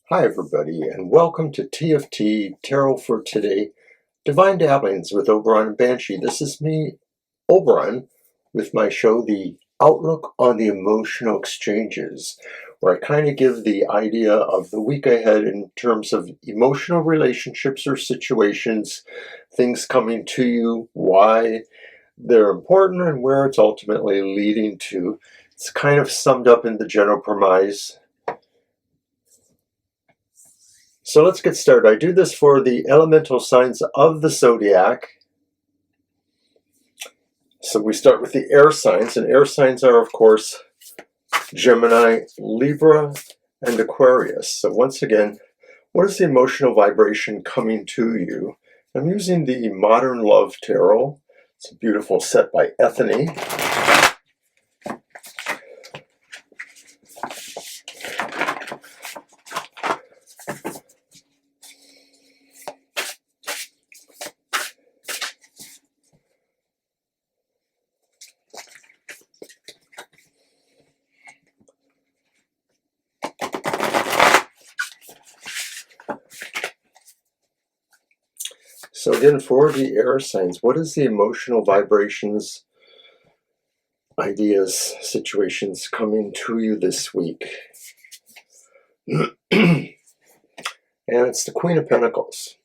Hi everybody, and welcome to TFT Tarot for Today, Divine Dabblings with Oberon and Banshee. This is me, Oberon, with my show, The Outlook on the Emotional Exchanges, where I kind of give the idea of the week ahead in terms of emotional relationships or situations, things coming to you, why they're important, and where it's ultimately leading to. It's kind of summed up in the general premise. So let's get started. I do this for the elemental signs of the zodiac. So we start with the air signs, and air signs are, of course, Gemini, Libra, and Aquarius. So once again, what is the emotional vibration coming to you? I'm using the Modern Love Tarot. It's a beautiful set by Ethany. So again, for the air signs, what is the emotional vibrations, ideas, situations coming to you this week? And it's the Queen of Pentacles.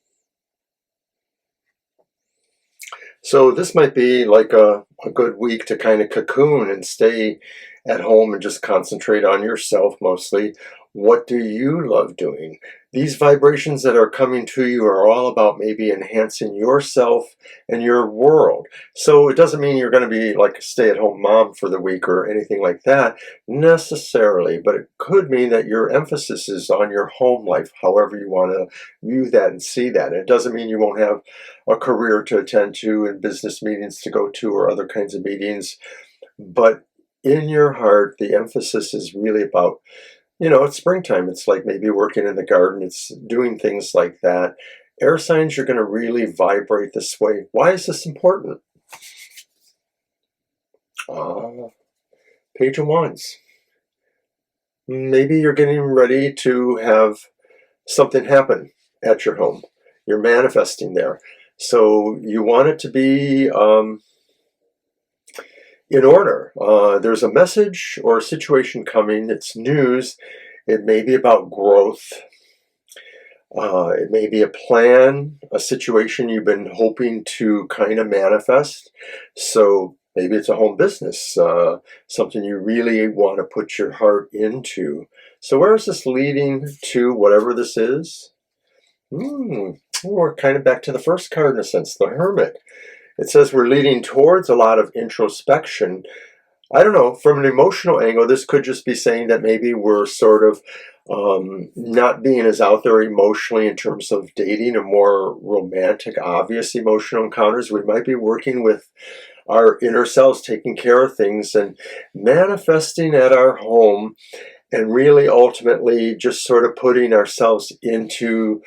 So this might be like a good week to kind of cocoon and stay at home and just concentrate on yourself mostly. What do you love doing? These vibrations that are coming to you are all about maybe enhancing yourself and your world. So it doesn't mean you're going to be like a stay-at-home mom for the week or anything like that necessarily, but it could mean that your emphasis is on your home life, however you want to view that and see that. It doesn't mean you won't have a career to attend to and business meetings to go to or other kinds of meetings, but in your heart, the emphasis is really about, it's springtime. It's like maybe working in the garden. It's doing things like that. Air signs, you're going to really vibrate this way. Why is this important? Page of Wands. Maybe you're getting ready to have something happen at your home. You're manifesting there. So you want it to be in order. There's a message or a situation coming. It's news. It may be about growth. It may be a plan, a situation you've been hoping to kind of manifest. So maybe it's a home business, something you really want to put your heart into. So where is this leading to, whatever this is? We're kind of back to the first card in a sense, the Hermit. It says we're leading towards a lot of introspection. I don't know, from an emotional angle, this could just be saying that maybe we're sort of not being as out there emotionally in terms of dating or more romantic, obvious emotional encounters. We might be working with our inner selves, taking care of things and manifesting at our home, and really ultimately just sort of putting ourselves into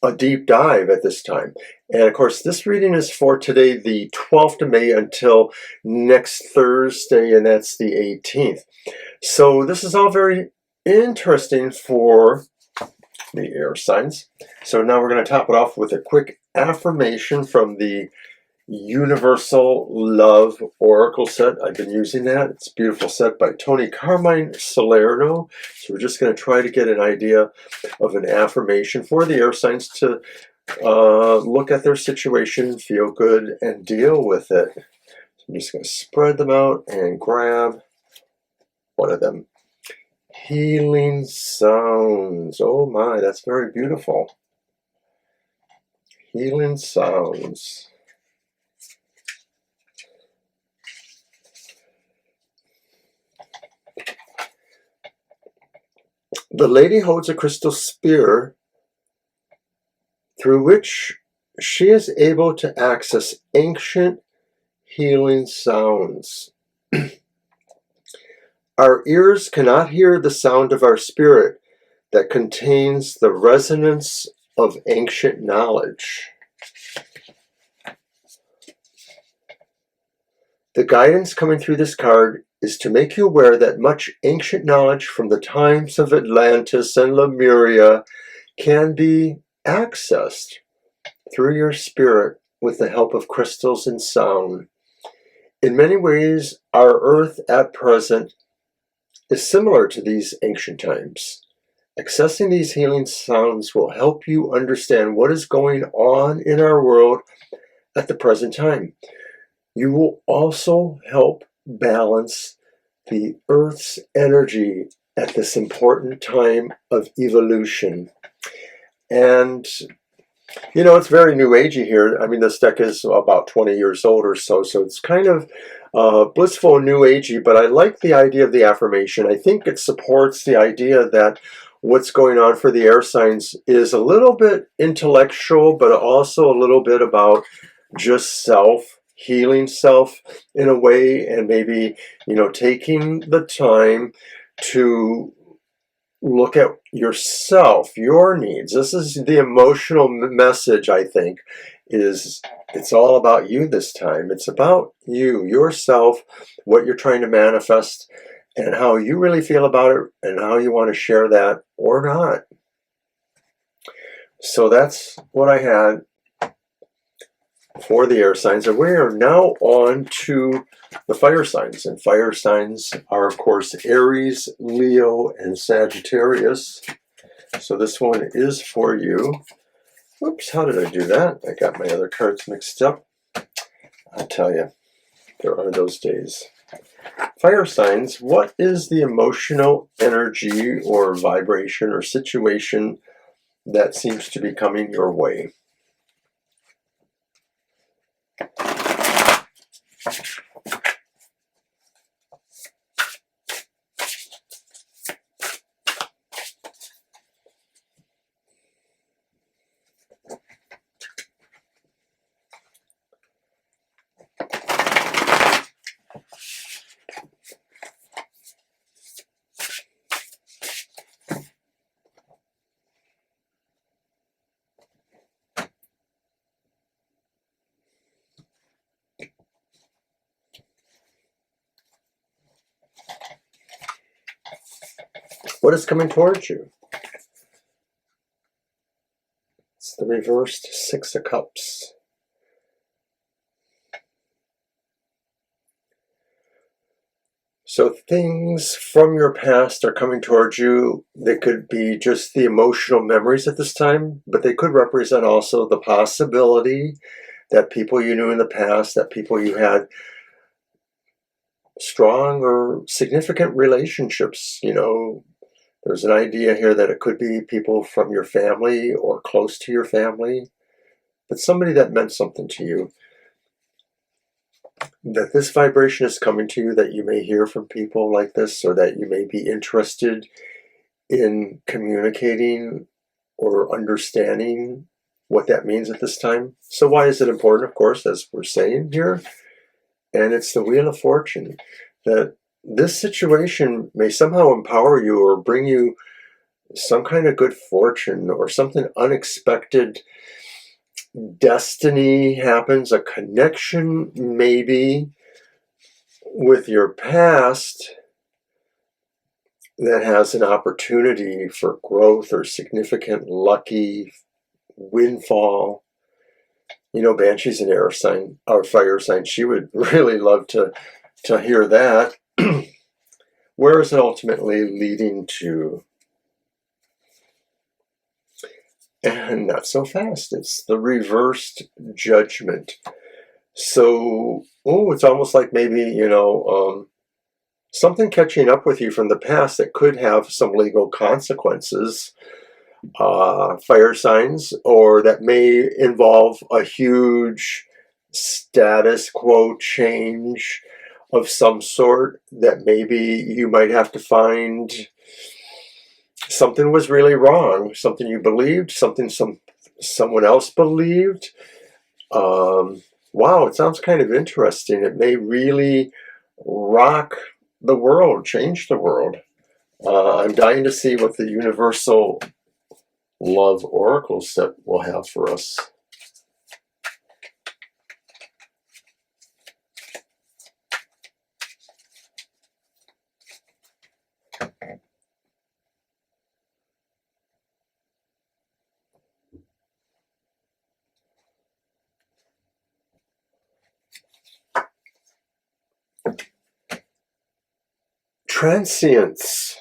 a deep dive at this time. And of course, this reading is for today, the 12th of May, until next Thursday, and that's the 18th. So this is all very interesting for the air signs. So now we're going to top it off with a quick affirmation from the Universal Love Oracle set. I've been using that. It's a beautiful set by Tony Carmine Salerno. So we're just going to try to get an idea of an affirmation for the air signs to look at their situation, feel good, and deal with it. So I'm just going to spread them out and grab one of them. Healing sounds. Oh my, that's very beautiful. Healing sounds. The lady holds a crystal spear through which she is able to access ancient healing sounds. Our ears cannot hear the sound of our spirit that contains the resonance of ancient knowledge. The guidance coming through this card is to make you aware that much ancient knowledge from the times of Atlantis and Lemuria can be accessed through your spirit with the help of crystals and sound. In many ways, our Earth at present is similar to these ancient times. Accessing these healing sounds will help you understand what is going on in our world at the present time. You will also help balance the Earth's energy at this important time of evolution. And it's very new agey here. I mean, this deck is about 20 years old or so it's kind of blissful and new agey, but I like the idea of the affirmation. I think it supports the idea that what's going on for the air signs is a little bit intellectual, but also a little bit about just healing self in a way, and maybe, taking the time to look at yourself, your needs. This is the emotional message, I think, it's all about you this time. It's about you, yourself, what you're trying to manifest, and how you really feel about it, and how you want to share that or not. So that's what I had for the air signs, and we are now on to the fire signs. And fire signs are, of course, Aries, Leo, and Sagittarius. So this one is for you. Oops, how did I do that? I got my other cards mixed up. I'll tell you, there are those days. Fire signs, what is the emotional energy or vibration or situation that seems to be coming your way? What is coming towards you? It's the reversed Six of Cups. So things from your past are coming towards you. They could be just the emotional memories at this time, but they could represent also the possibility that people you knew in the past, that people you had strong or significant relationships, there's an idea here that it could be people from your family or close to your family, but somebody that meant something to you. That this vibration is coming to you, that you may hear from people like this, or that you may be interested in communicating or understanding what that means at this time. So why is it important? Of course, as we're saying here, and it's the Wheel of Fortune, that this situation may somehow empower you or bring you some kind of good fortune or something unexpected. Destiny happens, a connection maybe with your past that has an opportunity for growth or significant lucky windfall. Banshee's an air sign or fire sign. She would really love to hear that. Where is it ultimately leading to? And not so fast. It's the reversed Judgment. So, it's almost like maybe, something catching up with you from the past that could have some legal consequences, fire signs, or that may involve a huge status quo change of some sort, that maybe you might have to find something was really wrong, something you believed, something someone else believed. Wow, it sounds kind of interesting. It may really rock the world, change the world. I'm dying to see what the Universal Love Oracle set will have for us. Transience.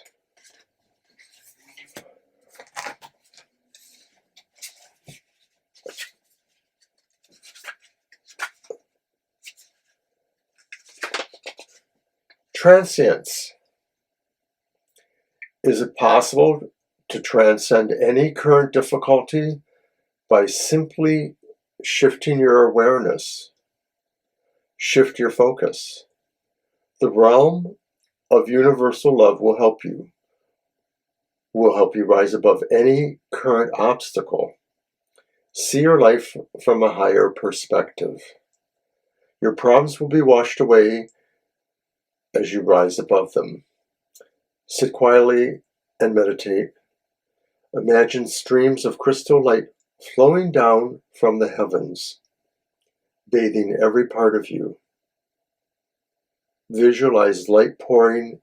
Transience. Is it possible to transcend any current difficulty by simply shifting your awareness? Shift your focus. The realm of universal love will help you rise above any current obstacle. See your life from a higher perspective. Your problems will be washed away as you rise above them. Sit quietly and meditate. Imagine streams of crystal light flowing down from the heavens, bathing every part of you. Visualize light pouring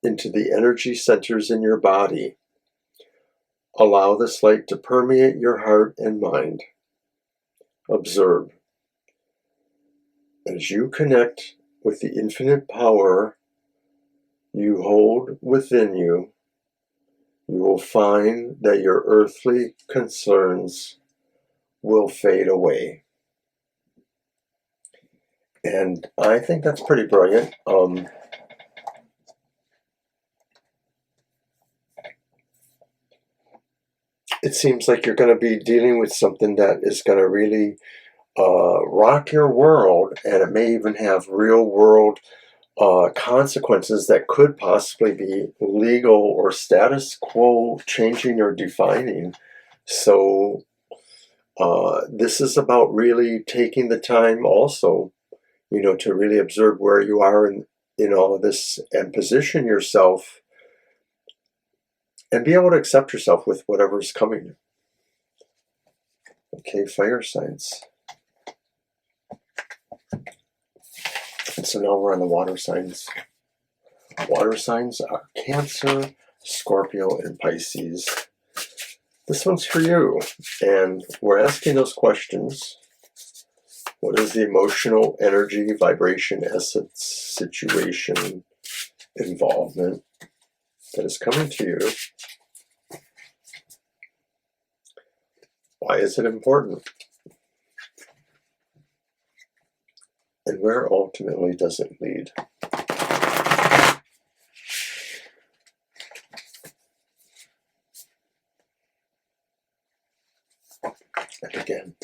into the energy centers in your body. Allow this light to permeate your heart and mind. Observe. As you connect with the infinite power you hold within you, you will find that your earthly concerns will fade away. And I think that's pretty brilliant. It seems like you're going to be dealing with something that is going to really rock your world, and it may even have real world consequences that could possibly be legal or status quo changing or defining. So this is about really taking the time also, to really observe where you are in all of this and position yourself and be able to accept yourself with whatever's coming. Okay, fire signs. And so now we're on the water signs. Water signs are Cancer, Scorpio, and Pisces. This one's for you. And we're asking those questions. What is the emotional, energy, vibration, essence, situation, involvement that is coming to you? Why is it important? And where ultimately does it lead? And again.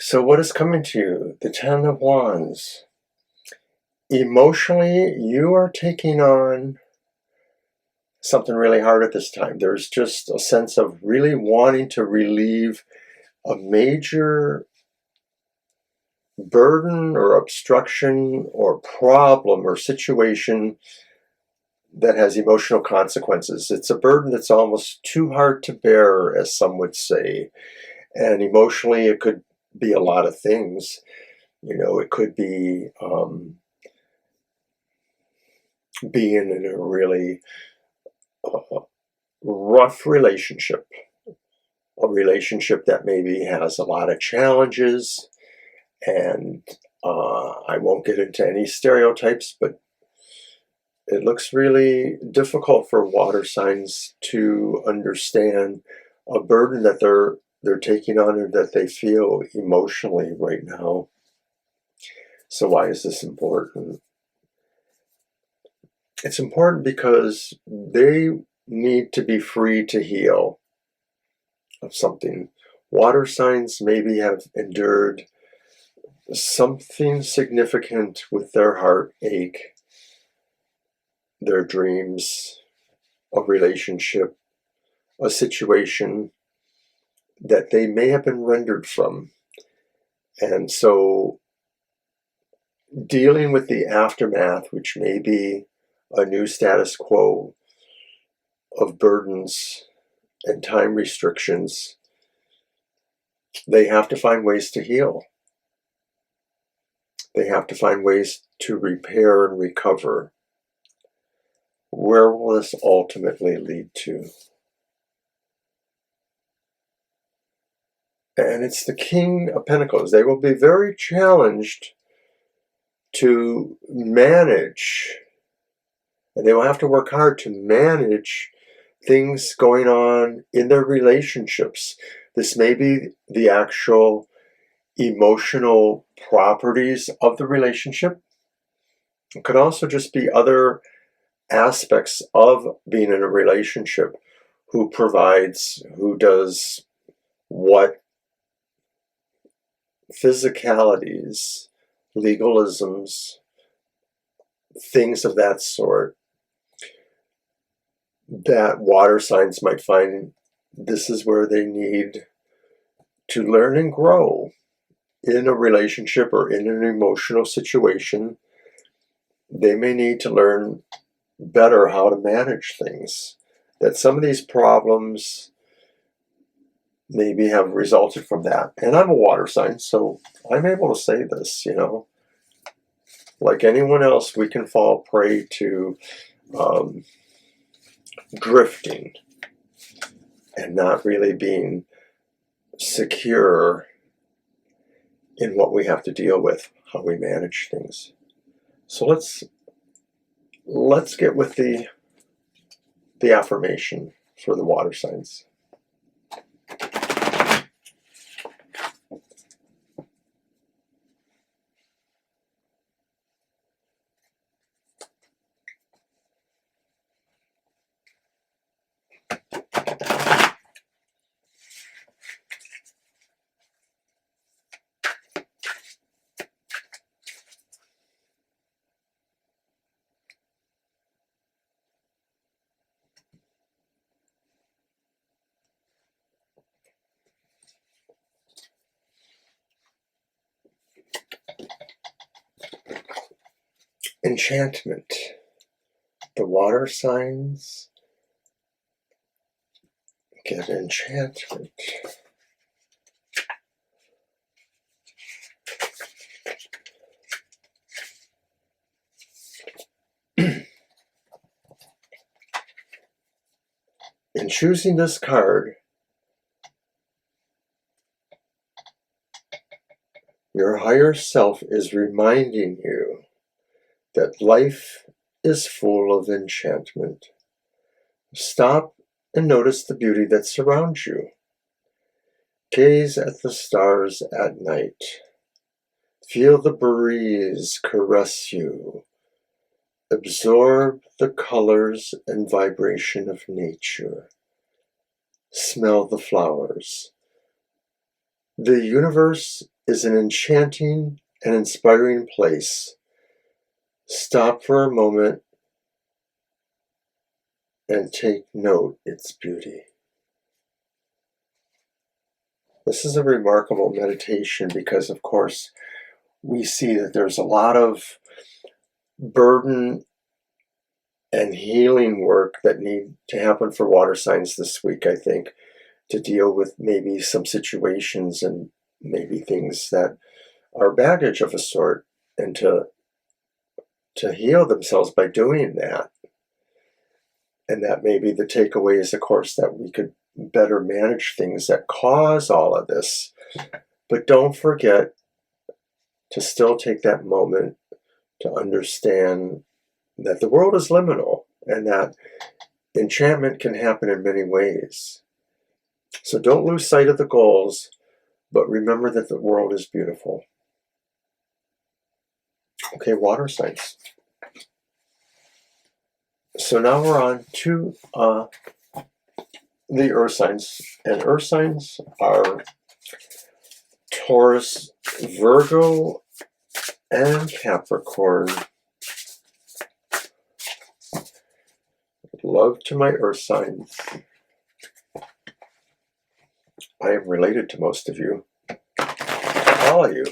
So what is coming to you? The Ten of Wands. Emotionally, you are taking on something really hard at this time. There's just a sense of really wanting to relieve a major burden or obstruction or problem or situation that has emotional consequences. It's a burden that's almost too hard to bear, as some would say. And emotionally, it could be a lot of things. It could be being in a really rough relationship, a relationship that maybe has a lot of challenges, and I won't get into any stereotypes, but it looks really difficult for water signs to understand a burden that they're taking on or that they feel emotionally right now. So why is this important? It's important because they need to be free to heal of something. Water signs maybe have endured something significant with their heartache, their dreams, a relationship, a situation that they may have been rendered from. And so dealing with the aftermath, which may be a new status quo of burdens and time restrictions, they have to find ways to heal. They have to find ways to repair and recover. Where will this ultimately lead to? And it's the King of Pentacles. They will be very challenged to manage, and they will have to work hard to manage things going on in their relationships. This may be the actual emotional properties of the relationship. It could also just be other aspects of being in a relationship. Who provides, who does what, physicalities, legalisms, things of that sort, that water signs might find this is where they need to learn and grow in a relationship or in an emotional situation. They may need to learn better how to manage things. That some of these problems maybe have resulted from that. And I'm a water sign, so I'm able to say this, Like anyone else, we can fall prey to drifting and not really being secure in what we have to deal with, how we manage things. So let's get with the affirmation for the water signs. Enchantment. The water signs get enchantment. In choosing this card, your higher self is reminding you that life is full of enchantment. Stop and notice the beauty that surrounds you. Gaze at the stars at night. Feel the breeze caress you. Absorb the colors and vibration of nature. Smell the flowers. The universe is an enchanting and inspiring place. Stop for a moment and take note of its beauty. This is a remarkable meditation because, of course, we see that there's a lot of burden and healing work that need to happen for water signs this week, I think, to deal with maybe some situations and maybe things that are baggage of a sort, and to heal themselves by doing that. And that may be the takeaway is, of course, that we could better manage things that cause all of this. But don't forget to still take that moment to understand that the world is liminal and that enchantment can happen in many ways. So don't lose sight of the goals, but remember that the world is beautiful. Okay, water signs. So now we're on to the earth signs. And earth signs are Taurus, Virgo, and Capricorn. Love to my earth signs. I am related to most of you, all of you.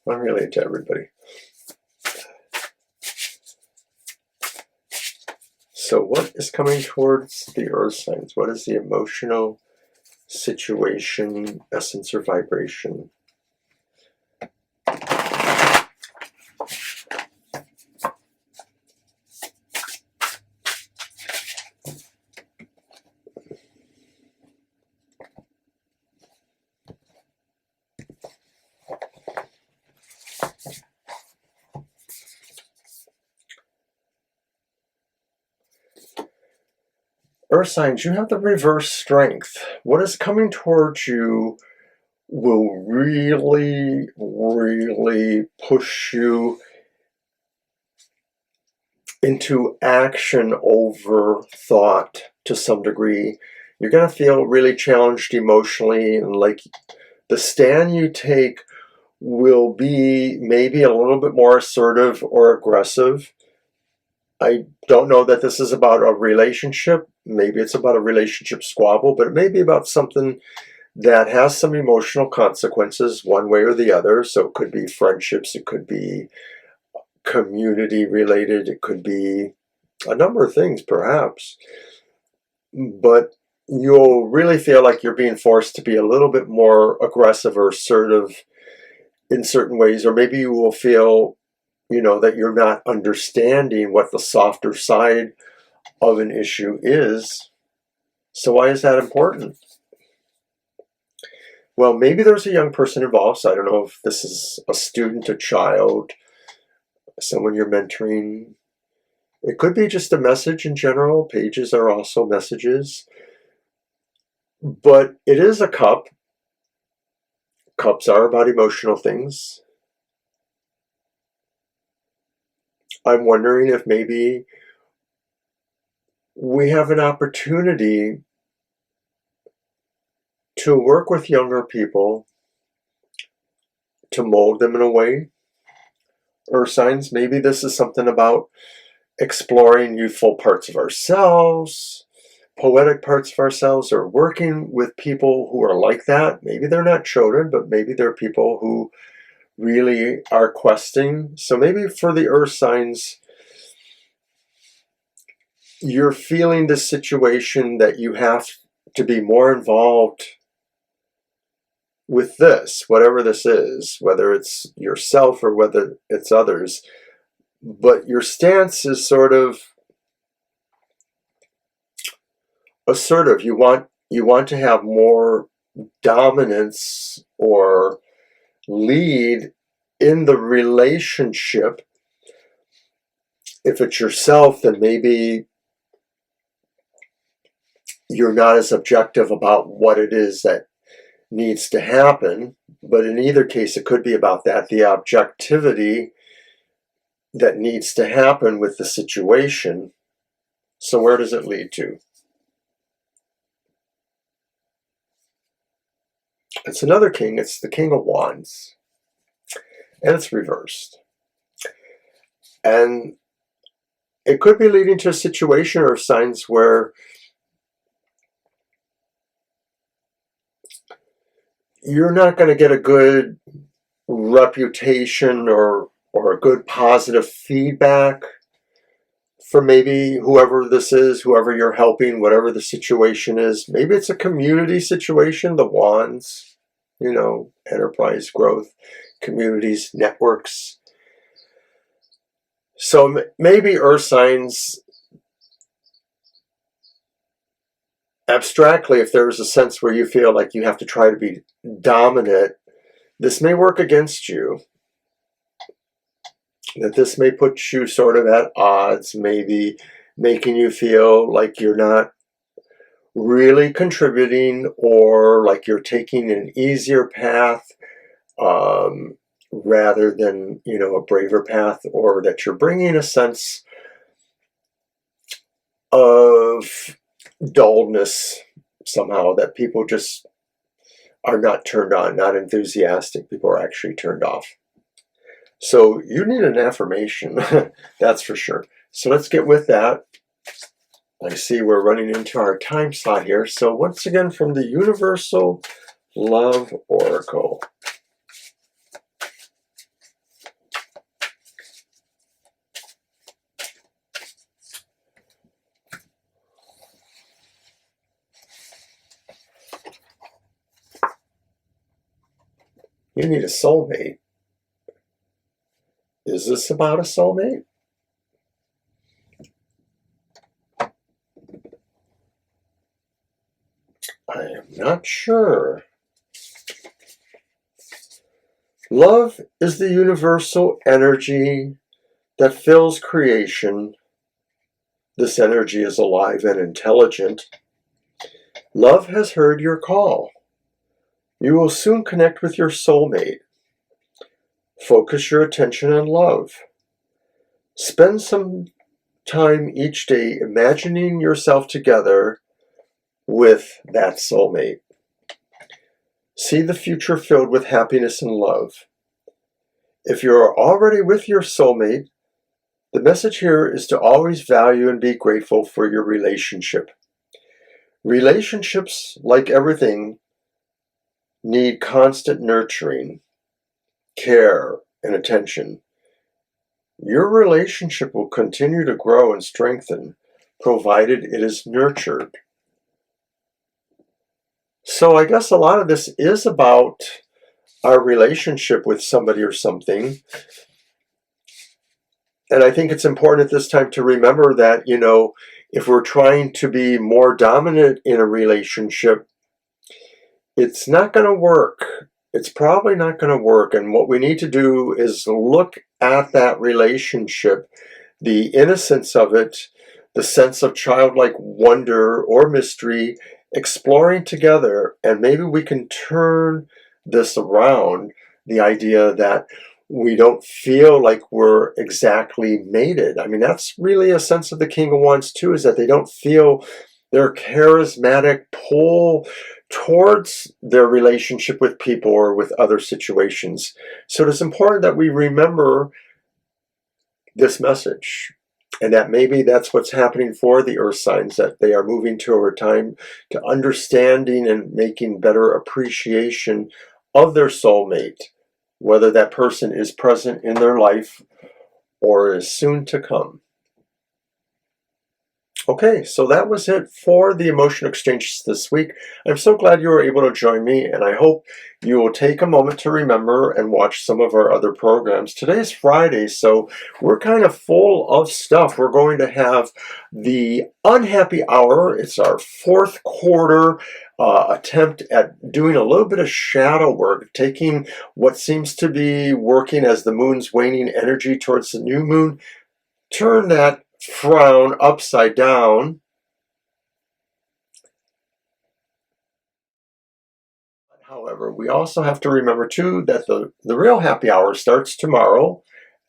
I'm related to everybody. So what is coming towards the earth signs? What is the emotional situation, essence, or vibration? Earth signs, you have the reverse strength. What is coming towards you will really, really push you into action over thought to some degree. You're going to feel really challenged emotionally, and like the stand you take will be maybe a little bit more assertive or aggressive. I don't know that this is about a relationship. Maybe it's about a relationship squabble, but it may be about something that has some emotional consequences one way or the other. So it could be friendships, it could be community related, it could be a number of things perhaps. But you'll really feel like you're being forced to be a little bit more aggressive or assertive in certain ways, or maybe you will feel that you're not understanding what the softer side of an issue is. So why is that important? Well, maybe there's a young person involved, so I don't know if this is a student, a child, someone you're mentoring. It could be just a message in general. Pages are also messages. But it is a cup. Cups are about emotional things. I'm wondering if maybe we have an opportunity to work with younger people, to mold them in a way. Earth signs, maybe this is something about exploring youthful parts of ourselves, poetic parts of ourselves, or working with people who are like that. Maybe they're not children, but maybe they're people who really are questing. So maybe for the earth signs, you're feeling this situation that you have to be more involved with this, whatever this is, whether it's yourself or whether it's others. But your stance is sort of assertive. You want to have more dominance or lead in the relationship. If it's yourself, then maybe you're not as objective about what it is that needs to happen. But in either case, it could be about that, the objectivity that needs to happen with the situation. So where does it lead to? It's another king. It's the King of Wands. And it's reversed. And it could be leading to a situation or signs where you're not going to get a good reputation or a good positive feedback from maybe whoever this is, whoever you're helping, whatever the situation is. Maybe it's a community situation, the wands, enterprise growth, communities, networks. So maybe earth signs, abstractly, if there's a sense where you feel like you have to try to be dominant, this may work against you. That this may put you sort of at odds, maybe making you feel like you're not really contributing, or like you're taking an easier path rather than, a braver path, or that you're bringing a sense of dullness somehow, that people just are not turned on, not enthusiastic. People are actually turned off. So you need an affirmation, that's for sure. So let's get with that. I see we're running into our time slot here. So once again, from the Universal Love Oracle. You need a soulmate. Is this about a soulmate? I am not sure. Love is the universal energy that fills creation. This energy is alive and intelligent. Love has heard your call. You will soon connect with your soulmate. Focus your attention on love. Spend some time each day imagining yourself together with that soulmate. See the future filled with happiness and love. If you're already with your soulmate, the message here is to always value and be grateful for your relationship. Relationships, like everything, need constant nurturing, care, and attention. Your relationship will continue to grow and strengthen, provided it is nurtured. So I guess a lot of this is about our relationship with somebody or something. And I think it's important at this time to remember that, if we're trying to be more dominant in a relationship, it's not going to work. It's probably not going to work. And what we need to do is look at that relationship, the innocence of it, the sense of childlike wonder or mystery, exploring together, and maybe we can turn this around, the idea that we don't feel like we're exactly mated. I mean, that's really a sense of the King of Wands too, is that they don't feel their charismatic pull towards their relationship with people or with other situations. So it's important that we remember this message, and that maybe that's what's happening for the earth signs, that they are moving to over time to understanding and making better appreciation of their soulmate, whether that person is present in their life or is soon to come. Okay, so that was it for the emotion exchanges this week. I'm so glad you were able to join me, and I hope you will take a moment to remember and watch some of our other programs. Today is Friday, so we're kind of full of stuff. We're going to have the Unhappy Hour. It's our fourth quarter attempt at doing a little bit of shadow work, taking what seems to be working as the moon's waning energy towards the new moon, turn that frown upside down. However, we also have to remember too that the real happy hour starts tomorrow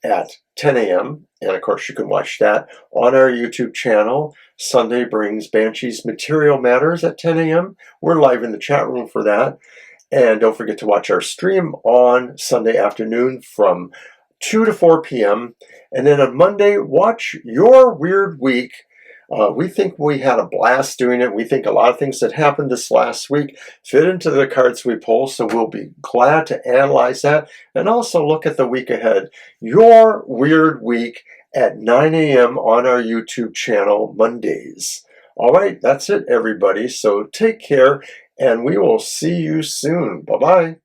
at 10 a.m. And of course you can watch that on our YouTube channel. Sunday Brings Banshees Material Matters at 10 a.m. We're live in the chat room for that. And don't forget to watch our stream on Sunday afternoon from 2 to 4 p.m. And then on Monday, watch Your Weird Week. We think we had a blast doing it. We think a lot of things that happened this last week fit into the cards we pull, so we'll be glad to analyze that and also look at the week ahead. Your Weird Week at 9 a.m. on our YouTube channel Mondays. All right, that's it, everybody. So take care, and we will see you soon. Bye-bye.